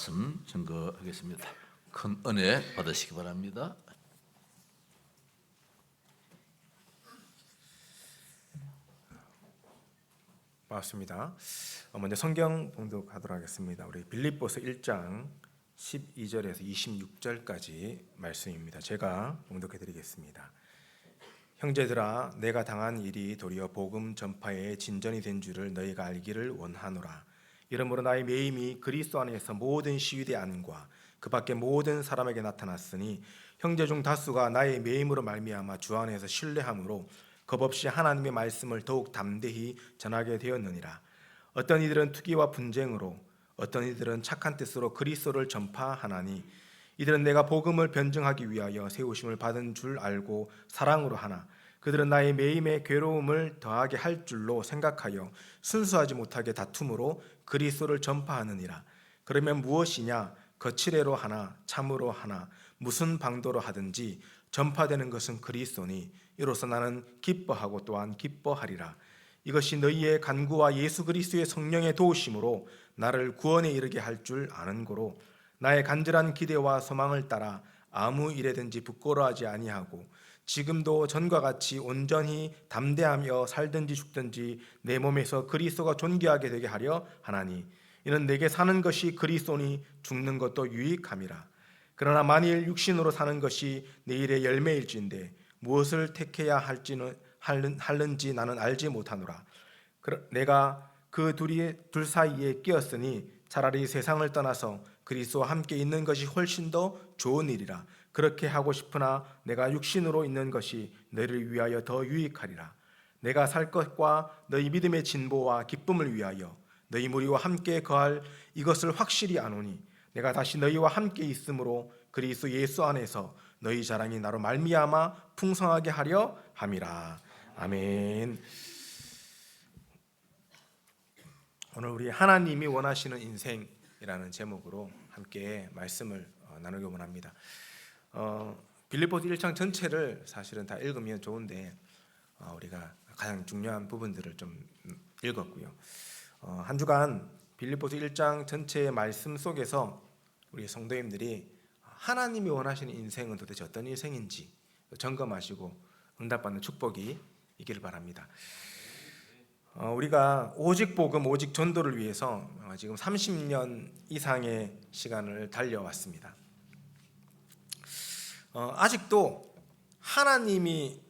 말씀 증거하겠습니다. 큰 은혜 받으시기 바랍니다. 반갑습니다. 먼저 성경 봉독하도록 하겠습니다. 우리 빌립보서 1장 12절에서 26절까지 말씀입니다. 제가 봉독해 드리겠습니다. 형제들아, 내가 당한 일이 도리어 복음 전파에 진전이 된 줄을 너희가 알기를 원하노라. 이러므로 나의 매임이 그리스도 안에서 모든 시위대 안과 그 밖에 모든 사람에게 나타났으니 형제 중 다수가 나의 매임으로 말미암아 주 안에서 신뢰함으로 겁없이 하나님의 말씀을 더욱 담대히 전하게 되었느니라. 어떤 이들은 투기와 분쟁으로, 어떤 이들은 착한 뜻으로 그리스도를 전파하나니 이들은 내가 복음을 변증하기 위하여 세우심을 받은 줄 알고 사랑으로 하나 그들은 나의 매임에 괴로움을 더하게 할 줄로 생각하여 순수하지 못하게 다툼으로 그리스도를 전파하느니라. 그러면 무엇이냐? 거칠애로 하나 참으로 하나 무슨 방도로 하든지 전파되는 것은 그리스도니 이로써 나는 기뻐하고 또한 기뻐하리라. 이것이 너희의 간구와 예수 그리스도의 성령의 도우심으로 나를 구원에 이르게 할 줄 아는 고로 나의 간절한 기대와 소망을 따라 아무 일에든지 부끄러워하지 아니하고 지금도 전과 같이 온전히 담대하며 살든지 죽든지 내 몸에서 그리스도가 존귀하게 되게 하려 하나니 이는 내게 사는 것이 그리스도니 죽는 것도 유익함이라. 그러나 만일 육신으로 사는 것이 내일의 열매일진데 무엇을 택해야 할는지 나는 알지 못하노라. 내가 그 둘 사이에 끼었으니 차라리 세상을 떠나서 그리스도와 함께 있는 것이 훨씬 더 좋은 일이라. 그렇게 하고 싶으나 내가 육신으로 있는 것이 너희를 위하여 더 유익하리라. 내가 살 것과 너희 믿음의 진보와 기쁨을 위하여 너희 무리와 함께 거할 이것을 확실히 아노니 내가 다시 너희와 함께 있으므로 그리스도 예수 안에서 너희 자랑이 나로 말미암아 풍성하게 하려 함이라. 아멘. 오늘 우리 하나님이 원하시는 인생이라는 제목으로 함께 말씀을 나누기 원합니다. 빌립보서 1장 전체를 사실은 다 읽으면 좋은데 우리가 가장 중요한 부분들을 좀 읽었고요. 한 주간 빌립보서 1장 전체의 말씀 속에서 우리 성도님들이 하나님이 원하시는 인생은 도대체 어떤 인생인지 점검하시고 응답받는 축복이 있기를 바랍니다. 우리가 오직 복음, 오직 전도를 위해서 지금 30년 이상의 시간을 달려왔습니다. 아직도 하나님이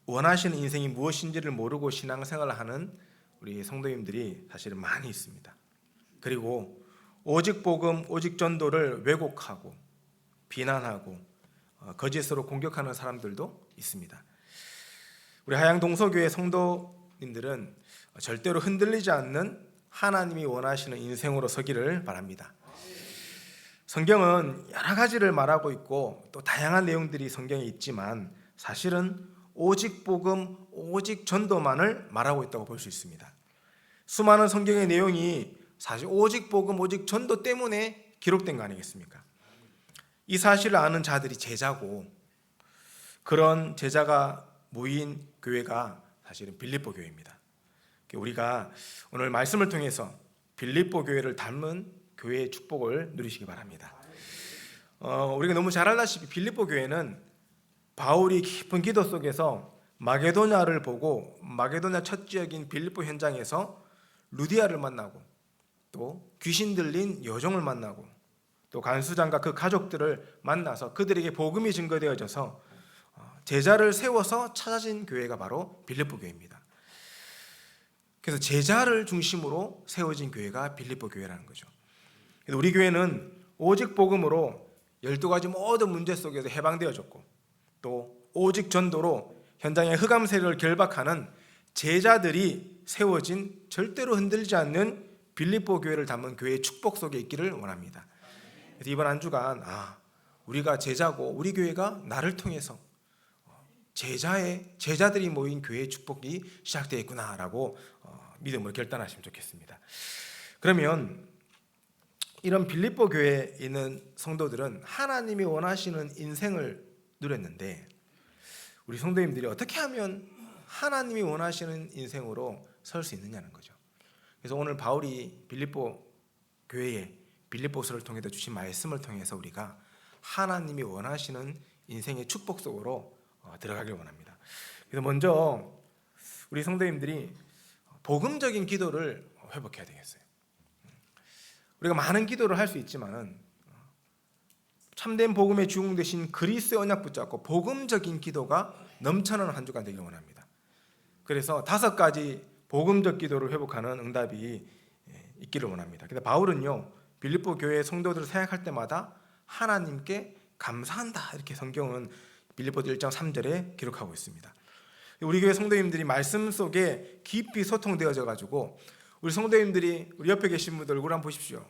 원하시는 인생이 무엇인지를 모르고 신앙생활을 하는 우리 성도님들이 사실은 많이 있습니다. 그리고 오직 복음, 오직 전도를 왜곡하고 비난하고 거짓으로 공격하는 사람들도 있습니다. 우리 하양동서교회 성도님들은 절대로 흔들리지 않는 하나님이 원하시는 인생으로 서기를 바랍니다. 성경은 여러 가지를 말하고 있고 또 다양한 내용들이 성경에 있지만 사실은 오직 복음, 오직 전도만을 말하고 있다고 볼 수 있습니다. 수많은 성경의 내용이 사실 오직 복음, 오직 전도 때문에 기록된 거 아니겠습니까? 이 사실을 아는 자들이 제자고 그런 제자가 모인 교회가 사실은 빌립보 교회입니다. 우리가 오늘 말씀을 통해서 빌립보 교회를 닮은 교회의 축복을 누리시기 바랍니다. 우리가 너무 잘 알다시피 빌립보 교회는 바울이 깊은 기도 속에서 마게도냐를 보고 마게도냐 첫 지역인 빌립보 현장에서 루디아를 만나고 또 귀신 들린 여종을 만나고 또 간수장과 그 가족들을 만나서 그들에게 복음이 증거되어져서 제자를 세워서 찾아진 교회가 바로 빌립보 교회입니다. 그래서 제자를 중심으로 세워진 교회가 빌립보 교회라는 거죠. 우리 교회는 오직 복음으로 12가지 모든 문제 속에서 해방되어졌고 또 오직 전도로 현장의 흑암 세력을 결박하는 제자들이 세워진 절대로 흔들리지 않는 빌립보 교회를 담은 교회의 축복 속에 있기를 원합니다. 그래서 이번 한 주간 우리가 제자고 우리 교회가 나를 통해서 제자들이 모인 교회의 축복이 시작되어 있구나라고 믿음으로 결단하시면 좋겠습니다. 그러면 이런 빌립보 교회에 있는 성도들은 하나님이 원하시는 인생을 누렸는데 우리 성도님들이 어떻게 하면 하나님이 원하시는 인생으로 설 수 있느냐는 거죠. 그래서 오늘 바울이 빌립보 교회에 빌립보서를 통해서 주신 말씀을 통해서 우리가 하나님이 원하시는 인생의 축복 속으로 들어가길 원합니다. 그래서 먼저 우리 성도님들이 복음적인 기도를 회복해야 되겠어요. 우리가 많은 기도를 할 수 있지만은 참된 복음의 주인공 되신 그리스도의 언약 붙잡고 복음적인 기도가 넘쳐나는 한 주간 되길 원합니다. 그래서 5가지 복음적 기도를 회복하는 응답이 있기를 원합니다. 근데 바울은요, 빌립보 교회 성도들을 생각할 때마다 하나님께 감사한다, 이렇게 성경은 빌립보서 1장 3절에 기록하고 있습니다. 우리 교회 성도님들이 말씀 속에 깊이 소통되어져 가지고 우리 성도님들이 우리 옆에 계신 분들 얼굴 한번 보십시오.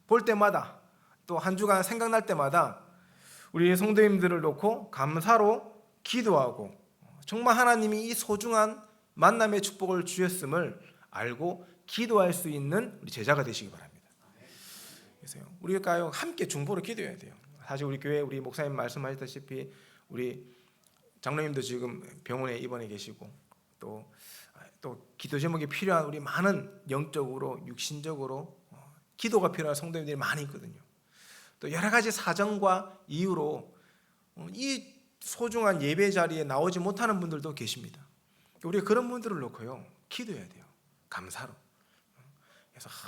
볼 때마다 또 한 주간 생각날 때마다 우리 성도님들을 놓고 감사로 기도하고 정말 하나님이 이 소중한 만남의 축복을 주셨음을 알고 기도할 수 있는 우리 제자가 되시기 바랍니다. 그래서 우리가 함께 중보로 기도해야 돼요. 사실 우리 교회 우리 목사님 말씀하셨다시피 우리 장로님도 지금 병원에 입원해 계시고 또 기도 제목이 필요한 우리 많은 영적으로 육신적으로 기도가 필요한 성도님들이 많이 있거든요. 또 여러 가지 사정과 이유로 이 소중한 예배 자리에 나오지 못하는 분들도 계십니다. 우리가 그런 분들을 놓고요 기도해야 돼요. 감사로.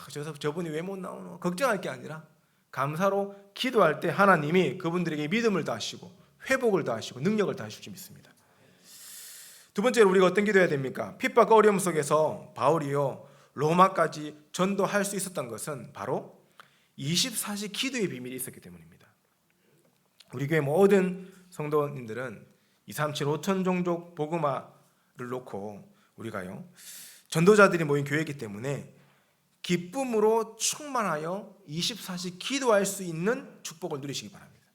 그래서 저분이 왜 못 나오노 걱정할 게 아니라 감사로 기도할 때 하나님이 그분들에게 믿음을 더하시고 회복을 더하시고 능력을 더하실 줄 믿습니다. 두 번째로 우리가 어떤 기도해야 됩니까? 핍박과 어려움 속에서 바울이요 로마까지 전도할 수 있었던 것은 바로 24시 기도의 비밀이 있었기 때문입니다. 우리 교회 모든 성도님들은 237 5천 종족 복음화를 놓고 우리가요 전도자들이 모인 교회이기 때문에 기쁨으로 충만하여 24시 기도할 수 있는 축복을 누리시기 바랍니다.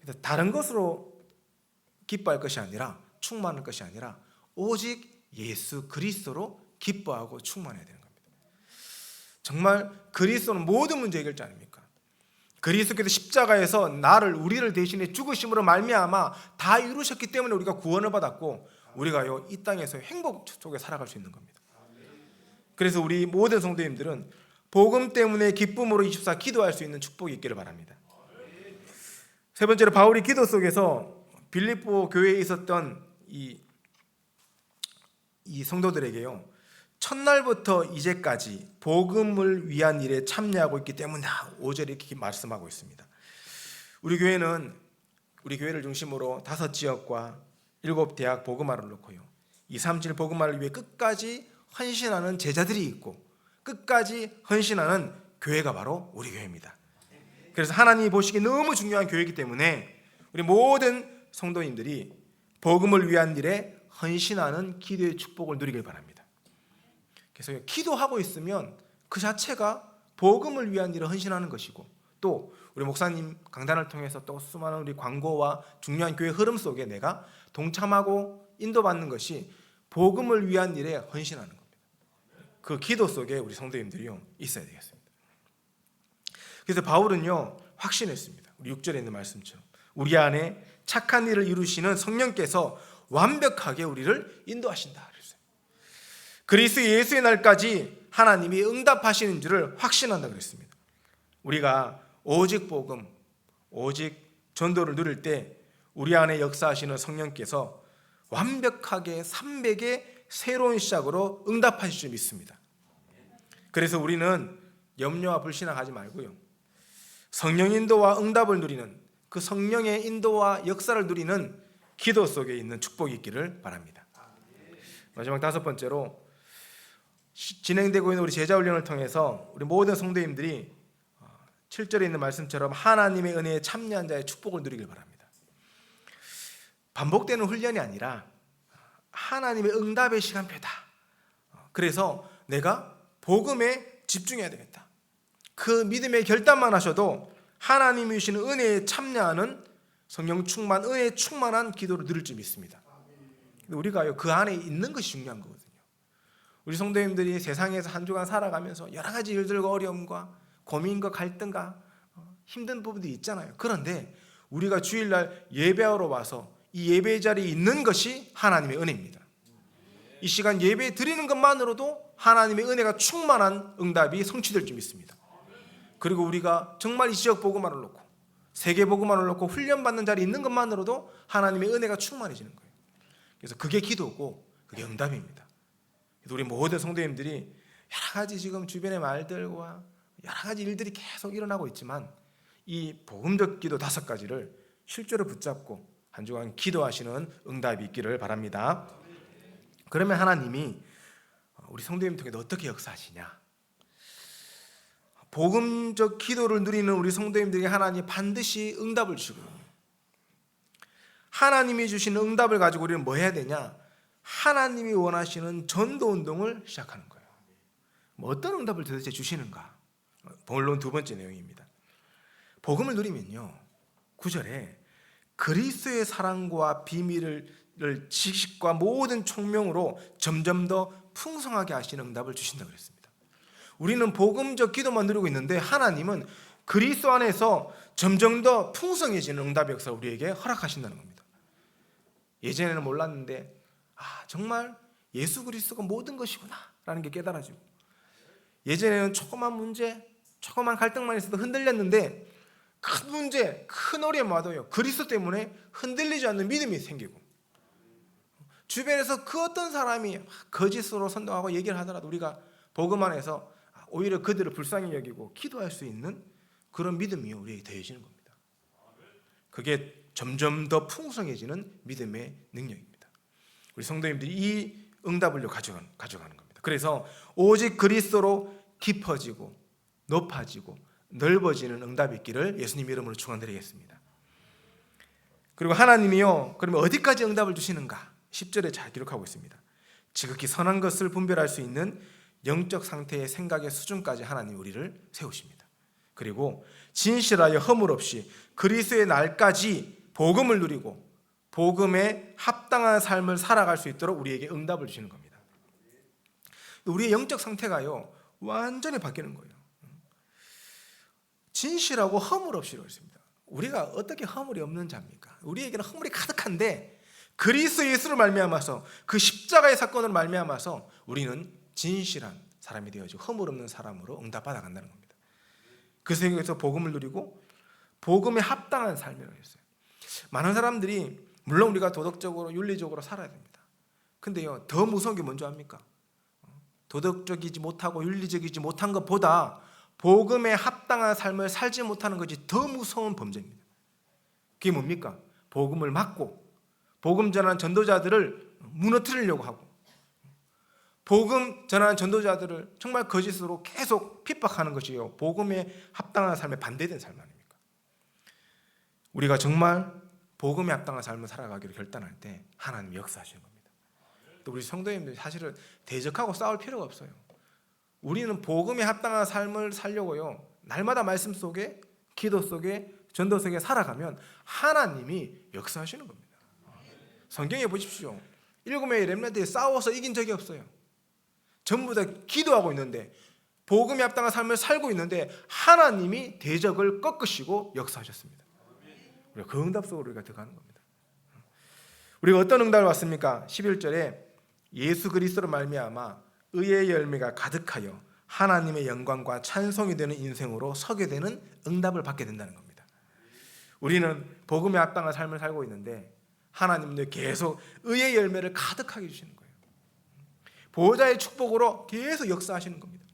그래서 다른 것으로 기뻐할 것이 아니라 충만할 것이 아니라 오직 예수 그리스도로 기뻐하고 충만해야 되는 겁니다. 정말 그리스도는 모든 문제 해결자 아닙니까? 그리스도께서 십자가에서 우리를 대신해 죽으심으로 말미암아 다 이루셨기 때문에 우리가 구원을 받았고 우리가요 이 땅에서 행복 속에 살아갈 수 있는 겁니다. 그래서 우리 모든 성도님들은 복음 때문에 기쁨으로 24 기도할 수 있는 축복이 있기를 바랍니다. 세 번째로 바울이 기도 속에서 빌립보 교회에 있었던 이 성도들에게요 첫날부터 이제까지 복음을 위한 일에 참여하고 있기 때문에 5절에 이렇게 말씀하고 있습니다. 우리 교회를 중심으로 5지역과 7대학 복음화를 놓고요 237 복음화를 위해 끝까지 헌신하는 제자들이 있고 끝까지 헌신하는 교회가 바로 우리 교회입니다. 그래서 하나님이 보시기에 너무 중요한 교회이기 때문에 우리 모든 성도님들이 복음을 위한 일에 헌신하는 기도의 축복을 누리길 바랍니다. 그래서 기도하고 있으면 그 자체가 복음을 위한 일을 헌신하는 것이고 또 우리 목사님 강단을 통해서 또 수많은 우리 광고와 중요한 교회 흐름 속에 내가 동참하고 인도받는 것이 복음을 위한 일에 헌신하는 겁니다. 그 기도 속에 우리 성도님들이요 있어야 되겠습니다. 그래서 바울은요 확신했습니다. 우리 6절에 있는 말씀처럼 우리 안에 착한 일을 이루시는 성령께서 완벽하게 우리를 인도하신다 그랬어요. 그리스도 예수의 날까지 하나님이 응답하시는 줄을 확신한다 그랬습니다. 우리가 오직 복음, 오직 전도를 누릴 때 우리 안에 역사하시는 성령께서 완벽하게 300의 새로운 시작으로 응답하실 줄 믿습니다. 그래서 우리는 염려와 불신앙하지 말고요 성령 인도와 응답을 누리는 그 성령의 인도와 역사를 누리는 기도 속에 있는 축복이 있기를 바랍니다. 마지막 5번째로 진행되고 있는 우리 제자 훈련을 통해서 우리 모든 성도님들이 7절에 있는 말씀처럼 하나님의 은혜에 참여한 자의 축복을 누리길 바랍니다. 반복되는 훈련이 아니라 하나님의 응답의 시간표다. 그래서 내가 복음에 집중해야 되겠다. 그 믿음의 결단만 하셔도 하나님이 주시는 은혜에 참여하는 성령 충만, 은혜에 충만한 기도를 누릴 줄 믿습니다. 근데 우리가요 그 안에 있는 것이 중요한 거거든요. 우리 성도님들이 세상에서 한 주간 살아가면서 여러 가지 일들과 어려움과 고민과 갈등과 힘든 부분들이 있잖아요. 그런데 우리가 주일날 예배하러 와서 이 예배 자리에 있는 것이 하나님의 은혜입니다. 이 시간 예배 드리는 것만으로도 하나님의 은혜가 충만한 응답이 성취될 줄 믿습니다. 그리고 우리가 정말 이 지역 복음화를 놓고 세계 복음화를 놓고 훈련받는 자리에 있는 것만으로도 하나님의 은혜가 충만해지는 거예요. 그래서 그게 기도고 그게 응답입니다. 그래서 우리 모든 성도님들이 여러 가지 지금 주변의 말들과 여러 가지 일들이 계속 일어나고 있지만 이 복음적 기도 5가지를 실제로 붙잡고 한 주간 기도하시는 응답이 있기를 바랍니다. 그러면 하나님이 우리 성도님 통해 어떻게 역사하시냐? 복음적 기도를 누리는 우리 성도님들에게 하나님이 반드시 응답을 주시고, 하나님이 주시는 응답을 가지고 우리는 뭐 해야 되냐? 하나님이 원하시는 전도운동을 시작하는 거예요. 어떤 응답을 도대체 주시는가? 본론 2번째 내용입니다. 복음을 누리면요, 9절에 그리스도의 사랑과 비밀을 지식과 모든 총명으로 점점 더 풍성하게 하시는 응답을 주신다고 그랬습니다. 우리는 복음적 기도만 누리고 있는데 하나님은 그리스도 안에서 점점 더 풍성해지는 응답의 역사를 우리에게 허락하신다는 겁니다. 예전에는 몰랐는데 정말 예수 그리스도가 모든 것이구나 라는 게 깨달아지고, 예전에는 조그만 문제, 조그만 갈등만 있어도 흔들렸는데 큰 문제, 큰 어려움 와도요 그리스도 때문에 흔들리지 않는 믿음이 생기고, 주변에서 그 어떤 사람이 거짓으로 선동하고 얘기를 하더라도 우리가 복음 안에서 오히려 그들을 불쌍히 여기고 기도할 수 있는 그런 믿음이 우리에게 더해지는 겁니다. 그게 점점 더 풍성해지는 믿음의 능력입니다. 우리 성도님들이 이 응답을 가져가는 겁니다. 그래서 오직 그리스도로 깊어지고 높아지고 넓어지는 응답이 있기를 예수님 이름으로 축원드리겠습니다. 그리고 하나님이요, 그러면 어디까지 응답을 주시는가? 10절에 잘 기록하고 있습니다. 지극히 선한 것을 분별할 수 있는 영적 상태의 생각의 수준까지 하나님 우리를 세우십니다. 그리고 진실하여 허물 없이 그리스도의 날까지 복음을 누리고 복음에 합당한 삶을 살아갈 수 있도록 우리에게 응답을 주시는 겁니다. 우리의 영적 상태가요 완전히 바뀌는 거예요. 진실하고 허물 없이로 있습니다. 우리가 어떻게 허물이 없는 자입니까? 우리에게는 허물이 가득한데 그리스도 예수를 말미암아서 그 십자가의 사건을 말미암아서 우리는 진실한 사람이 되어지고 허물 없는 사람으로 응답받아 간다는 겁니다. 그 세계에서 복음을 누리고 복음에 합당한 삶이라고 했어요. 많은 사람들이 물론 우리가 도덕적으로 윤리적으로 살아야 됩니다. 근데요 더 무서운 게 뭔지 압니까? 도덕적이지 못하고 윤리적이지 못한 것보다 복음에 합당한 삶을 살지 못하는 것이 더 무서운 범죄입니다. 그게 뭡니까? 복음을 막고 복음 전하는 전도자들을 무너뜨리려고 하고 복음 전하는 전도자들을 정말 거짓으로 계속 핍박하는 것이요 복음에 합당한 삶에 반대된 삶 아닙니까? 우리가 정말 복음에 합당한 삶을 살아가기로 결단할 때 하나님이 역사하시는 겁니다. 또 우리 성도님들 사실은 대적하고 싸울 필요가 없어요. 우리는 복음에 합당한 삶을 살려고요 날마다 말씀 속에 기도 속에 전도 속에 살아가면 하나님이 역사하시는 겁니다. 성경에 보십시오. 7명의 렘넌트에 싸워서 이긴 적이 없어요. 전부 다 기도하고 있는데 복음에 합당한 삶을 살고 있는데 하나님이 대적을 꺾으시고 역사하셨습니다. 우리가 그 응답 속으로 우리가 들어가는 겁니다. 우리가 어떤 응답을 받습니까? 11절에 예수 그리스도로 말미암아 의의 열매가 가득하여 하나님의 영광과 찬송이 되는 인생으로 서게 되는 응답을 받게 된다는 겁니다. 우리는 복음에 합당한 삶을 살고 있는데 하나님도 계속 의의 열매를 가득하게 주시는 거예요. 보호자의 축복으로 계속 역사하시는 겁니다.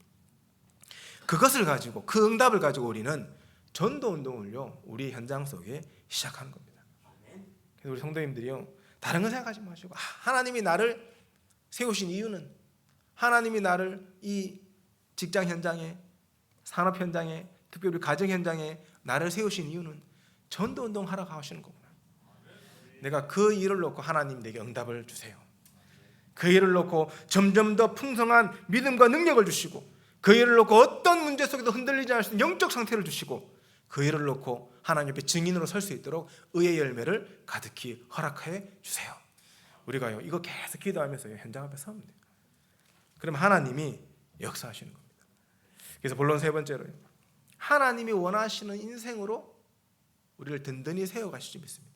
그것을 가지고 그 응답을 가지고 우리는 전도운동을요 우리 현장 속에 시작하는 겁니다. 그래서 우리 성도님들이요 다른 거 생각하지 마시고 하나님이 나를 세우신 이유는, 하나님이 나를 이 직장 현장에, 산업 현장에, 특별히 우리 가정 현장에 나를 세우신 이유는 전도운동 하러 가시는 거구나. 내가 그 일을 놓고 하나님 내게 응답을 주세요. 그 일을 놓고 점점 더 풍성한 믿음과 능력을 주시고, 그 일을 놓고 어떤 문제 속에도 흔들리지 않을 수 있는 영적 상태를 주시고, 그 일을 놓고 하나님 옆에 증인으로 설 수 있도록 의의 열매를 가득히 허락해 주세요. 우리가요 이거 계속 기도하면서 현장 앞에 서면 돼요. 그러면 하나님이 역사하시는 겁니다. 그래서 본론 3번째로요, 하나님이 원하시는 인생으로 우리를 든든히 세워가실 줄 믿습니다.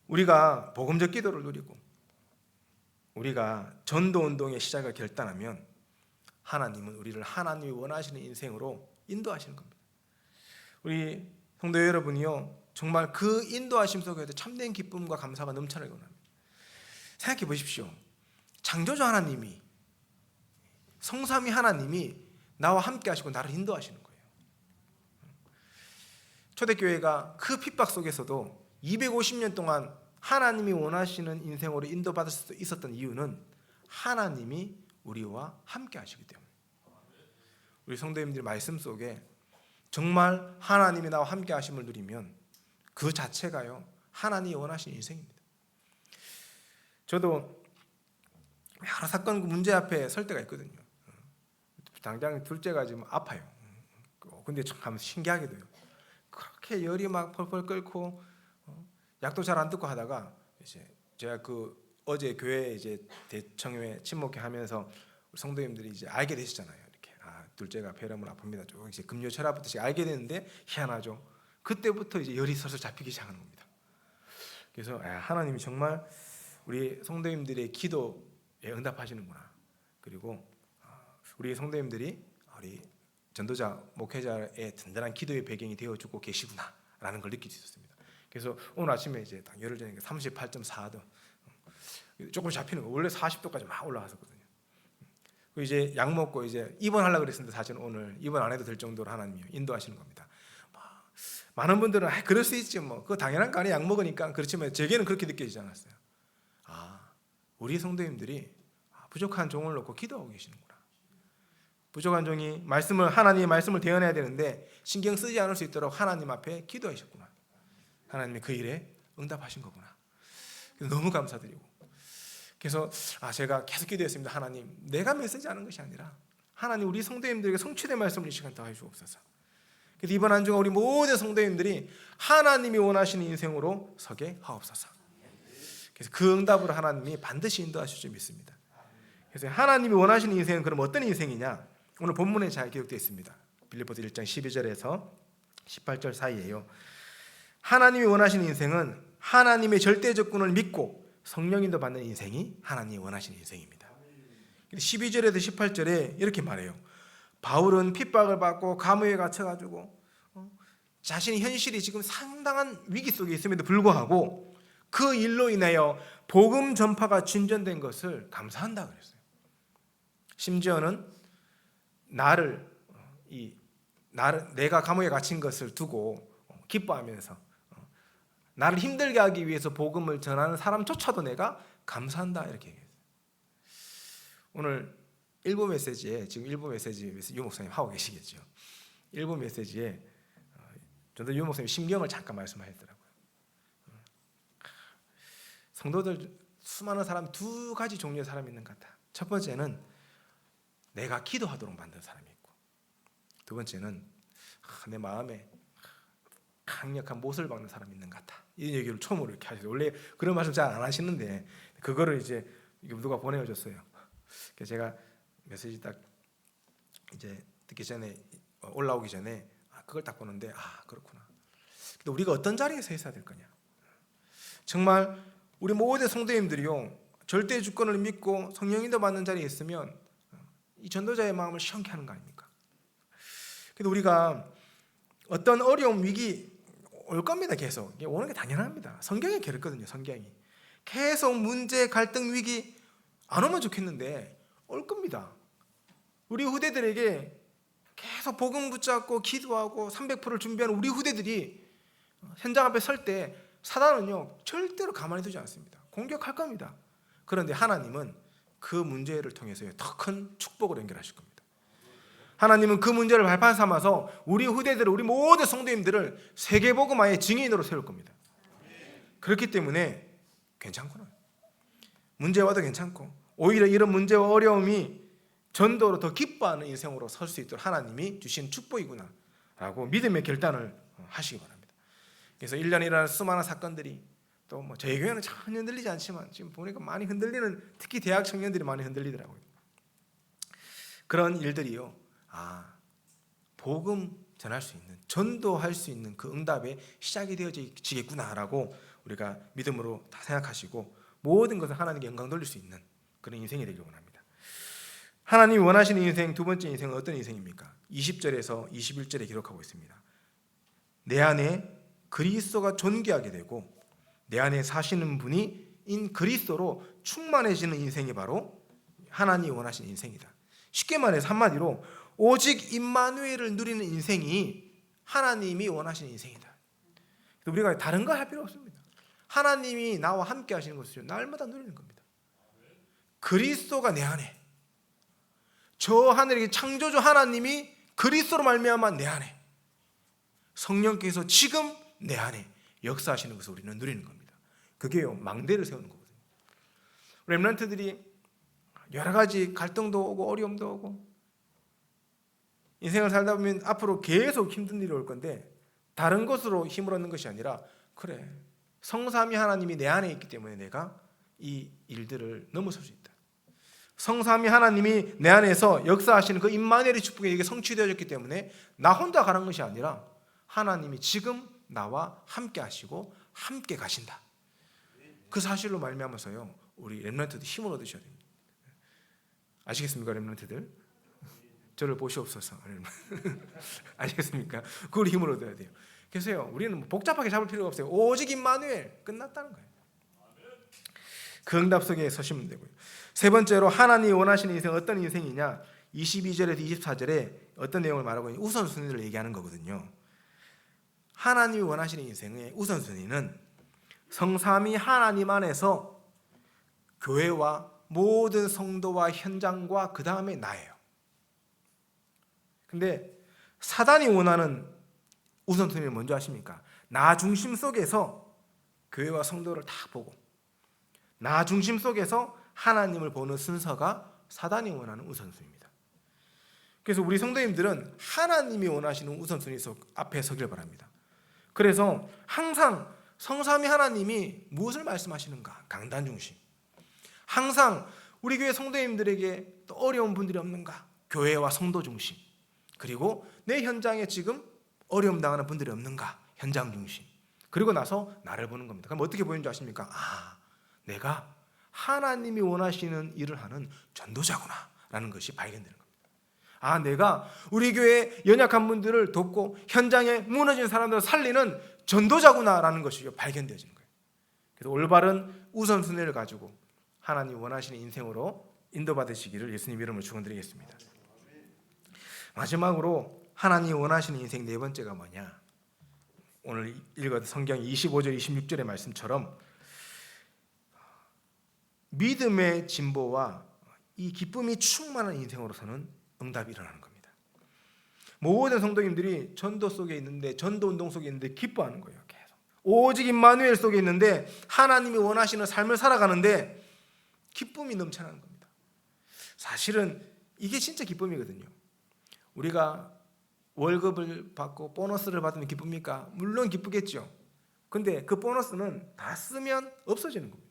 우리가 복음적 기도를 누리고 우리가 전도운동의 시작을 결단하면 하나님은 우리를 하나님이 원하시는 인생으로 인도하시는 겁니다. 우리 성도 여러분이요, 정말 그 인도하심 속에서 참된 기쁨과 감사가 넘쳐나기 원합니다. 생각해 보십시오. 창조주 하나님이, 성삼위 하나님이 나와 함께 하시고 나를 인도하시는 거예요. 초대교회가 그 핍박 속에서도 250년 동안 하나님이 원하시는 인생으로 인도받을 수 있었던 이유는 하나님이 우리와 함께 하시기 때문에. 우리 성도님들 말씀 속에 정말 하나님이 나와 함께 하심을 누리면 그 자체가요, 하나님이 원하시는 인생입니다. 저도 여러 사건 문제 앞에 설 때가 있거든요. 당장 둘째가 지금 아파요. 근데 참 신기하게도요, 그렇게 열이 막 펄펄 끓고 약도 잘 안 듣고 하다가 이제 제가 어제 교회 이제 대청회 친목회 하면서 성도님들이 이제 알게 되시잖아요. 이렇게 둘째가 폐렴으로 아픕니다. 쭉 이제 금요철학부터 알게 되는데 희한하죠. 그때부터 이제 열이 슬슬 잡히기 시작하는 겁니다. 그래서 하나님이 정말 우리 성도님들의 기도에 응답하시는구나. 그리고 우리 성도님들이 우리 전도자 목회자의 든든한 기도의 배경이 되어주고 계시구나라는 걸 느낄 수 있었습니다. 그래서 오늘 아침에 이제 딱 열흘 전에 38.4도 조금 잡히는 거, 원래 40도까지 막 올라갔었거든요. 이제 약 먹고 이제 입원하려고 그랬는데 사실은 오늘 입원 안 해도 될 정도로 하나님이 인도하시는 겁니다. 많은 분들은 그럴 수 있지 뭐, 그거 당연한 거 아니야, 약 먹으니까. 그렇지만 제게는 그렇게 느껴지지 않았어요. 우리 성도님들이 부족한 종을 놓고 기도하고 계시는구나. 부족한 종이 하나님의 말씀을 대언해야 되는데 신경 쓰지 않을 수 있도록 하나님 앞에 기도하셨구나. 하나님이 그 일에 응답하신 거구나. 너무 감사드리고, 그래서 제가 계속 기도했습니다. 하나님, 내가 메시지 하는 것이 아니라 하나님 우리 성도님들에게 성취된 말씀을 이 시간 더해 주옵소서. 그래서 이번 한 주간 우리 모든 성도님들이 하나님이 원하시는 인생으로 서게 하옵소서. 그래서 그 응답으로 하나님이 반드시 인도하실 줄 믿습니다. 그래서 하나님이 원하시는 인생은 그럼 어떤 인생이냐? 오늘 본문에 잘 기록되어 있습니다. 빌립보서 1장 12절에서 18절 사이에요. 하나님이 원하시는 인생은 하나님의 절대 적군을 믿고 성령인도 받는 인생이 하나님이 원하시는 인생입니다. 12절에서 18절에 이렇게 말해요. 바울은 핍박을 받고 감옥에 갇혀가지고 자신의 현실이 지금 상당한 위기 속에 있음에도 불구하고 그 일로 인하여 복음 전파가 진전된 것을 감사한다 그랬어요. 심지어는 내가 감옥에 갇힌 것을 두고 기뻐하면서 나를 힘들게 하기 위해서 복음을 전하는 사람조차도 내가 감사한다 이렇게 얘기했어요. 오늘 일부 메시지에, 지금 일부 메시지 유 목사님 하고 계시겠죠. 일부 메시지에 전도 유 목사님 심경을 잠깐 말씀하셨더라고요. 성도들 수많은 사람, 두 가지 종류의 사람이 있는 것 같아. 첫 번째는 내가 기도하도록 만든 사람이 있고, 두 번째는 내 마음에 강력한 못을 박는 사람이 있는 것 같아. 이 얘기를 처음으로 이렇게 하셨어요. 원래 그런 말씀 잘 안 하시는데 그거를 이제 누가 보내줬어요. 그래서 제가 메시지 딱 이제 듣기 전에, 올라오기 전에 그걸 딱 보는데 그렇구나. 근데 우리가 어떤 자리에서 있어야 될 거냐? 정말 우리 모든 성도님들이요, 절대 주권을 믿고 성령인도 받는 자리에 있으면 이 전도자의 마음을 시원케 하는 거 아닙니까? 근데 우리가 어떤 어려움, 위기 올 겁니다. 계속 오는 게 당연합니다. 성경에 그랬거든요. 성경이 계속 문제, 갈등, 위기 안 오면 좋겠는데 올 겁니다. 우리 후대들에게 계속 복음 붙잡고 기도하고 300%를 준비하는 우리 후대들이 현장 앞에 설 때 사단은요 절대로 가만히 두지 않습니다. 공격할 겁니다. 그런데 하나님은 그 문제를 통해서 더 큰 축복을 연결하실 겁니다. 하나님은 그 문제를 발판 삼아서 우리 후대들을, 우리 모든 성도님들을 세계복음화의 증인으로 세울 겁니다. 그렇기 때문에 괜찮구나. 문제 와도 괜찮고, 오히려 이런 문제와 어려움이 전도로 더 기뻐하는 인생으로 설 수 있도록 하나님이 주신 축복이구나 라고 믿음의 결단을 하시기 바랍니다. 그래서 1년에 일어나는 수많은 사건들이, 또 저희 교회는 전혀 흔들리지 않지만 지금 보니까 많이 흔들리는, 특히 대학 청년들이 많이 흔들리더라고요. 그런 일들이요, 복음 전할 수 있는, 전도할 수 있는 그 응답의 시작이 되어지겠구나라고 우리가 믿음으로 다 생각하시고 모든 것을 하나님께 영광 돌릴 수 있는 그런 인생이 되길 원합니다. 하나님이 원하시는 인생, 두 번째 인생은 어떤 인생입니까? 20절에서 21절에 기록하고 있습니다. 내 안에 그리스도가 존귀하게 되고 내 안에 사시는 분이 인 그리스도로 충만해지는 인생이 바로 하나님이 원하시는 인생이다. 쉽게 말해서 한마디로 오직 임마누엘을 누리는 인생이 하나님이 원하시는 인생이다. 우리가 다른 거 할 필요 없습니다. 하나님이 나와 함께 하시는 것을 날마다 누리는 겁니다. 그리스도가 내 안에, 저 하늘의 창조주 하나님이 그리스도로 말미암아 내 안에, 성령께서 지금 내 안에 역사하시는 것을 우리는 누리는 겁니다. 그게요, 망대를 세우는 거거든요. 렘넌트들이 여러 가지 갈등도 오고 어려움도 오고 인생을 살다 보면 앞으로 계속 힘든 일이 올 건데 다른 것으로 힘을 얻는 것이 아니라 그래, 성삼위 하나님이 내 안에 있기 때문에 내가 이 일들을 넘어설 수 있다. 성삼위 하나님이 내 안에서 역사하시는 그 임마누엘의 축복이 이게 성취되어졌기 때문에 나 혼자 가는 것이 아니라 하나님이 지금 나와 함께 하시고 함께 가신다. 그 사실로 말미암아서요, 우리 렘넌트들 힘을 얻으셔야 됩니다. 아시겠습니까, 렘넌트들? 저를 보시옵소서. 아시겠습니까? 그걸 힘을 얻어야 돼요. 그래서요, 우리는 뭐 복잡하게 잡을 필요가 없어요. 오직 임마누엘, 끝났다는 거예요. 그 응답 속에 서시면 되고요. 세 번째로 하나님이 원하시는 인생 어떤 인생이냐? 22절에서 24절에 어떤 내용을 말하고 있냐? 우선순위를 얘기하는 거거든요. 하나님이 원하시는 인생의 우선순위는 성삼위 하나님 안에서 교회와 모든 성도와 현장과 그 다음에 나예요. 근데 사단이 원하는 우선순위를 먼저 하십니까? 나 중심 속에서 교회와 성도를 다 보고 나 중심 속에서 하나님을 보는 순서가 사단이 원하는 우선순위입니다. 그래서 우리 성도님들은 하나님이 원하시는 우선순위 앞에 서길 바랍니다. 그래서 항상 성삼위 하나님이 무엇을 말씀하시는가? 강단 중심. 항상 우리 교회 성도님들에게 또 어려운 분들이 없는가? 교회와 성도 중심. 그리고 내 현장에 지금 어려움 당하는 분들이 없는가? 현장 중심. 그리고 나서 나를 보는 겁니다. 그럼 어떻게 보이는 줄 아십니까? 아, 내가 하나님이 원하시는 일을 하는 전도자구나 라는 것이 발견되는 겁니다. 아, 내가 우리 교회 연약한 분들을 돕고 현장에 무너진 사람들을 살리는 전도자구나 라는 것이 발견되어지는 거예요. 그래서 올바른 우선순위를 가지고 하나님 원하시는 인생으로 인도받으시기를 예수님 이름으로 축원드리겠습니다. 마지막으로 하나님 원하시는 인생 네 번째가 뭐냐? 오늘 읽은 성경 25절 26절의 말씀처럼 믿음의 진보와 이 기쁨이 충만한 인생으로서는 응답이 일어나는 겁니다. 모든 성도님들이 전도 속에 있는데, 전도 운동 속에 있는데 기뻐하는 거예요. 계속 오직 임마누엘 속에 있는데 하나님이 원하시는 삶을 살아가는데 기쁨이 넘쳐나는 겁니다. 사실은 이게 진짜 기쁨이거든요. 우리가 월급을 받고 보너스를 받으면 기쁩니까? 물론 기쁘겠죠. 근데 그 보너스는 다 쓰면 없어지는 겁니다.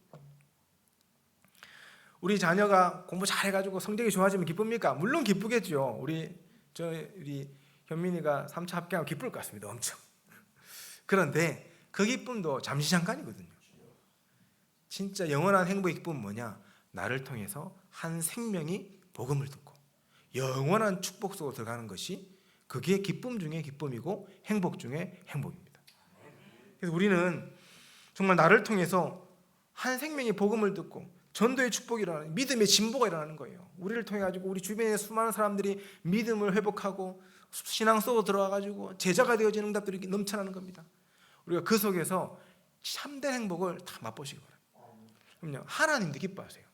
우리 자녀가 공부 잘해가지고 성적이 좋아지면 기쁩니까? 물론 기쁘겠죠. 우리 현민이가 3차 합격하면 기쁠 것 같습니다. 엄청. 그런데 그 기쁨도 잠시 잠깐이거든요. 진짜 영원한 행복의 기쁨은 뭐냐? 나를 통해서 한 생명이 복음을 듣고 영원한 축복 속으로 들어가는 것이 그게 기쁨 중에 기쁨이고 행복 중에 행복입니다. 그래서 우리는 정말 나를 통해서 한 생명이 복음을 듣고 전도의 축복이 일어나는, 믿음의 진보가 일어나는 거예요. 우리를 통해 가지고 우리 주변에 수많은 사람들이 믿음을 회복하고 신앙 속으로 들어와 가지고 제자가 되어지는 응답들이 넘쳐나는 겁니다. 우리가 그 속에서 참된 행복을 다 맛보시기 바랍니다. 그럼요, 하나님도 기뻐하세요.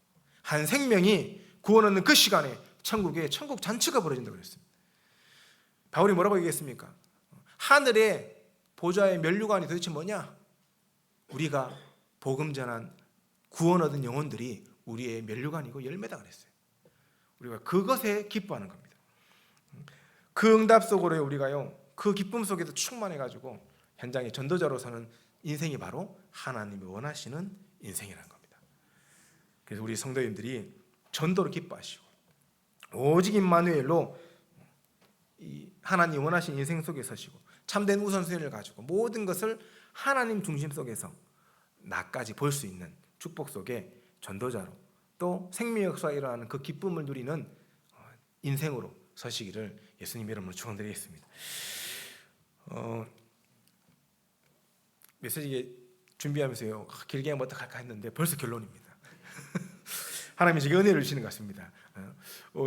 한 생명이 구원 얻는 그 시간에 천국에 천국 잔치가 벌어진다고 그랬습니다. 바울이 뭐라고 얘기했습니까? 하늘의 보좌의 면류관이 도대체 뭐냐? 우리가 복음 전한 구원 얻은 영혼들이 우리의 면류관이고 열매다 그랬어요. 우리가 그것에 기뻐하는 겁니다. 그 응답 속으로 우리가요, 그 기쁨 속에도 충만해가지고 현장의 전도자로서는 인생이 바로 하나님이 원하시는 인생이라는 겁니다. 그래서 우리 성도님들이 전도를 기뻐하시고 오직 임마누엘로 이 하나님 원하신 인생 속에 서시고 참된 우선순위를 가지고 모든 것을 하나님 중심 속에서 나까지 볼 수 있는 축복 속에 전도자로 또 생명 역사가 일어나는 그 기쁨을 누리는 인생으로 서시기를 예수님 이름으로 축원드리겠습니다. 메시지 준비하면서요, 길게 하면 어떡할까 했는데 벌써 결론입니다. 하나님이 제게 은혜를 주시는 것 같습니다.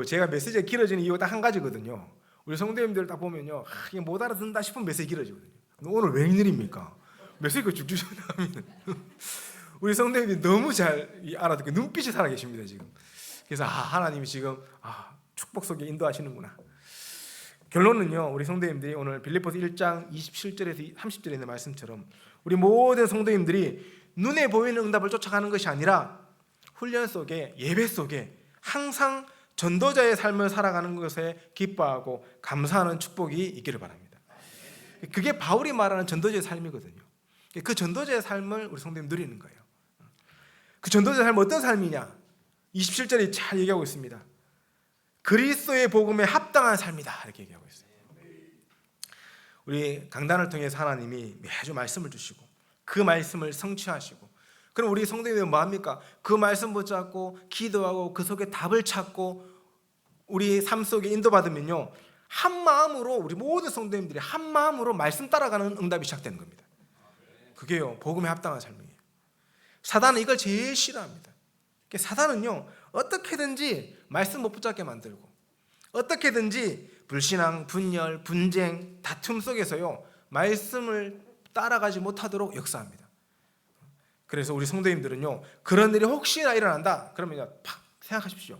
제가 메시지가 길어지는 이유가 딱 한 가지거든요. 우리 성도님들 딱 보면요, 이게 못 알아듣는다 싶으면 메시지 길어지거든요. 오늘 웬일입니까? 메시지가 쭉쭉 나오면 우리 성도님들이 너무 잘 알아듣고 눈빛이 살아계십니다 지금. 그래서 하나님이 지금 축복 속에 인도하시는구나. 결론은요, 우리 성도님들이 오늘 빌립보서 1장 27절에서 30절에 있는 말씀처럼 우리 모든 성도님들이 눈에 보이는 응답을 쫓아가는 것이 아니라 훈련 속에, 예배 속에 항상 전도자의 삶을 살아가는 것에 기뻐하고 감사하는 축복이 있기를 바랍니다. 그게 바울이 말하는 전도자의 삶이거든요. 그 전도자의 삶을 우리 성도님 누리는 거예요. 그 전도자의 삶은 어떤 삶이냐? 27절에 잘 얘기하고 있습니다. 그리스도의 복음에 합당한 삶이다, 이렇게 얘기하고 있어요. 우리 강단을 통해서 하나님이 매주 말씀을 주시고 그 말씀을 성취하시고, 그럼 우리 성도님들은 뭐합니까? 그 말씀 붙잡고 기도하고 그 속에 답을 찾고 우리 삶 속에 인도받으면요, 한 마음으로, 우리 모든 성도님들이 한 마음으로 말씀 따라가는 응답이 시작되는 겁니다. 그게요, 복음에 합당한 삶이에요. 사단은 이걸 제일 싫어합니다. 사단은요, 어떻게든지 말씀 못 붙잡게 만들고, 어떻게든지 불신앙, 분열, 분쟁, 다툼 속에서요, 말씀을 따라가지 못하도록 역사합니다. 그래서 우리 성도님들은요, 그런 일이 혹시나 일어난다 그러면 팍 생각하십시오.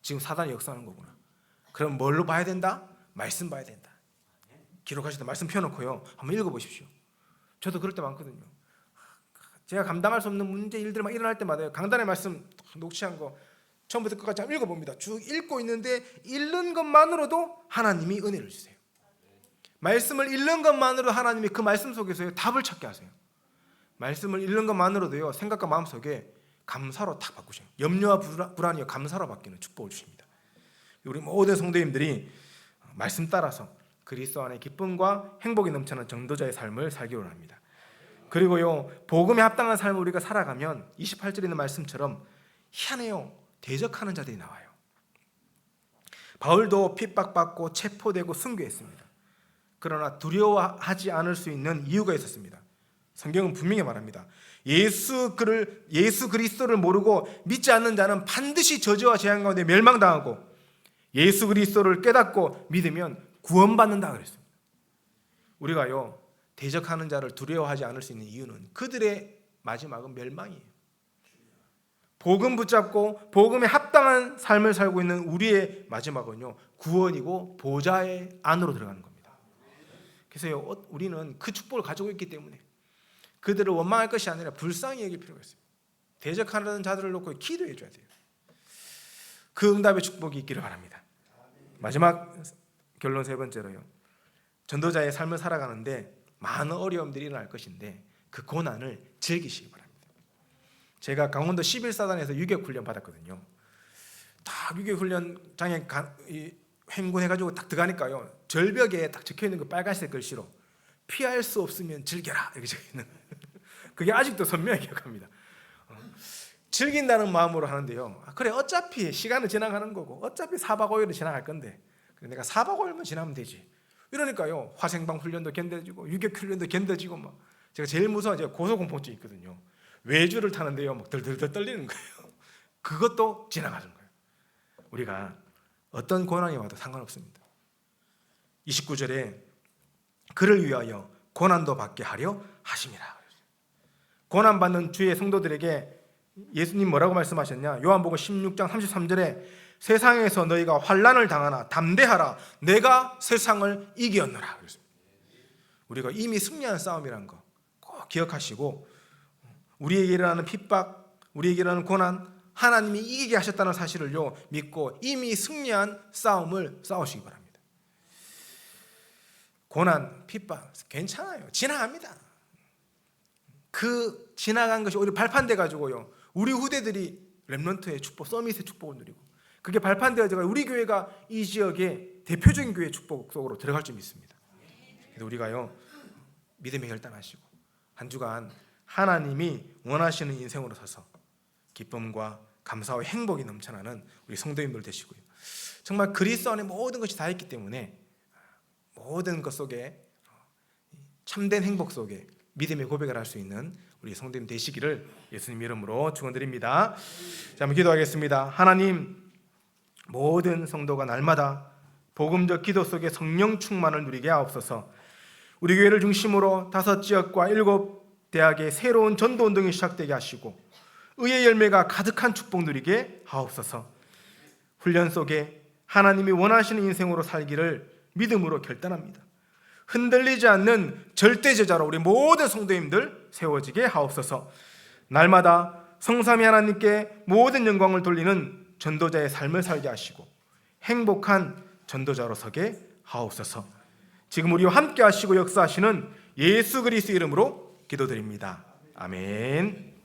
지금 사단이 역사하는 거구나. 그럼 뭘로 봐야 된다? 말씀 봐야 된다. 기록하시다 말씀 펴놓고요, 한번 읽어보십시오. 저도 그럴 때 많거든요. 제가 감당할 수 없는 문제, 일들 막 일어날 때마다 강단의 말씀 녹취한 거 처음부터 끝까지 한번 읽어봅니다. 쭉 읽고 있는데 읽는 것만으로도 하나님이 은혜를 주세요. 말씀을 읽는 것만으로도 하나님이 그 말씀 속에서 답을 찾게 하세요. 말씀을 읽는 것만으로도요, 생각과 마음 속에 감사로 탁 바꾸셔요. 염려와 불안이 감사로 바뀌는 축복을 주십니다. 우리 모든 성도님들이 말씀 따라서 그리스도 안에 기쁨과 행복이 넘치는 전도자의 삶을 살기로 합니다. 그리고요, 복음에 합당한 삶을 우리가 살아가면 28절에 있는 말씀처럼 희한해요, 대적하는 자들이 나와요. 바울도 핍박받고 체포되고 순교했습니다. 그러나 두려워하지 않을 수 있는 이유가 있었습니다. 성경은 분명히 말합니다. 예수 그리스도를 모르고 믿지 않는 자는 반드시 저주와 재앙 가운데 멸망당하고 예수 그리스도를 깨닫고 믿으면 구원받는다 그랬습니다. 우리가요, 대적하는 자를 두려워하지 않을 수 있는 이유는 그들의 마지막은 멸망이에요. 복음 붙잡고 복음에 합당한 삶을 살고 있는 우리의 마지막은요, 구원이고 보좌의 안으로 들어가는 겁니다. 그래서 우리는 그 축복을 가지고 있기 때문에 그들을 원망할 것이 아니라 불쌍히 여길 필요가 있습니다. 대적하는 자들을 놓고 기도해 줘야 돼요. 그 응답의 축복이 있기를 바랍니다. 마지막 결론 세 번째로요, 전도자의 삶을 살아가는데 많은 어려움들이 일어날 것인데 그 고난을 즐기시기 바랍니다. 제가 강원도 11사단에서 유격훈련 받았거든요. 딱 유격훈련장에 행군해가지고 딱 들어가니까요, 절벽에 딱 적혀있는 그 빨간색 글씨로 피할 수 없으면 즐겨라, 이렇게 적혀있는 그게 아직도 선명하게 기억합니다. 즐긴다는 마음으로 하는데요, 그래 어차피 시간은 지나가는 거고 어차피 4박 5일은 지나갈 건데 그래 내가 4박 5일만 지나면 되지, 이러니까요 화생방 훈련도 견뎌지고 유격훈련도 견뎌지고 막. 제가 제일 무서운 제가 고소공포증이 있거든요. 외주를 타는데요 막 덜덜덜 떨리는 거예요. 그것도 지나가는 거예요. 우리가 어떤 고난이 와도 상관없습니다. 29절에 그를 위하여 고난도 받게 하려 하심이라. 고난받는 주의 성도들에게 예수님 뭐라고 말씀하셨냐? 요한복음 16장 33절에 세상에서 너희가 환난을 당하나 담대하라, 내가 세상을 이겼노라. 우리가 이미 승리한 싸움이란 거 꼭 기억하시고, 우리에게 일어나는 핍박, 우리에게 일어나는 고난, 하나님이 이기게 하셨다는 사실을요 믿고 이미 승리한 싸움을 싸우시기 바랍니다. 고난, 핍박 괜찮아요. 지나갑니다. 그 지나간 것이 오히려 발판돼 가지고요 우리 후대들이 렘넌트의 축복, 서밋의 축복을 누리고, 그게 발판되어서 우리 교회가 이 지역의 대표적인 교회 축복 속으로 들어갈 줄 믿습니다. 그래서 우리가요 믿음에 결단하시고 한 주간 하나님이 원하시는 인생으로 서서 기쁨과 감사와 행복이 넘쳐나는 우리 성도님들 되시고요, 정말 그리스도 안에 모든 것이 다 있기 때문에 모든 것 속에 참된 행복 속에 믿음의 고백을 할 수 있는 우리 성도님 되시기를 예수님 이름으로 축원드립니다. 자, 한번 기도하겠습니다. 하나님, 모든 성도가 날마다 복음적 기도 속에 성령 충만을 누리게 하옵소서. 우리 교회를 중심으로 5지역과 7대학의 새로운 전도 운동이 시작되게 하시고 의의 열매가 가득한 축복 누리게 하옵소서. 훈련 속에 하나님이 원하시는 인생으로 살기를 믿음으로 결단합니다. 흔들리지 않는 절대 제자로 우리 모든 성도님들 세워지게 하옵소서. 날마다 성삼위 하나님께 모든 영광을 돌리는 전도자의 삶을 살게 하시고 행복한 전도자로 서게 하옵소서. 지금 우리와 함께 하시고 역사하시는 예수 그리스도 이름으로 기도드립니다. 아멘.